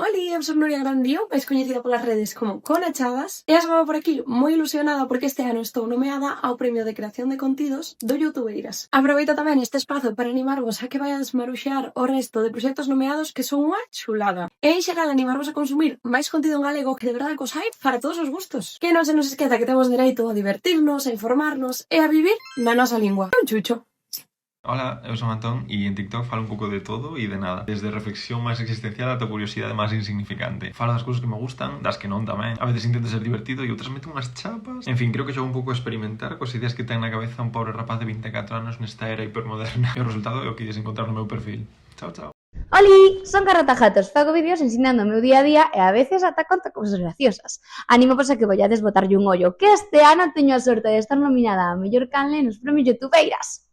Oli, eu sou Nuria Grandío, máis coñecida polas redes como Conachadas, e asomaba por aquí moi ilusionada porque este ano estou nomeada ao Premio de Creación de Contidos do Youtubeiras. Aproveito tamén este espazo para animarvos a que vayades maruxear o resto de proxectos nomeados que son unha chulada. E en xeral animarvos a consumir máis contido en galego que de verdade cos hai para todos os gustos. Que non se nos esqueza que temos dereito a divertirnos, a informarnos e a vivir na nosa lingua. Un chucho. Hola, eu son Antón e en TikTok falo un pouco de todo e de nada. Desde reflexión máis existencial ata curiosidade máis insignificante. Falo das cousas que me gustan, das que non tamén. A veces intento ser divertido e outras meto unhas chapas. En fin, creo que xogo un pouco a experimentar coas ideas que ten na cabeza un pobre rapaz de 24 anos nesta era hipermoderna. E o resultado é o que ides encontrar no meu perfil. Chao, chao. Oli, son Carlota Jatos, fago vídeos ensinando o meu día a día e a veces ata conto cousas graciosas. Animo a que vayades botarlle un ollo, que este ano teño a sorte de estar nominada a mellor canle nos premios Youtubeiras.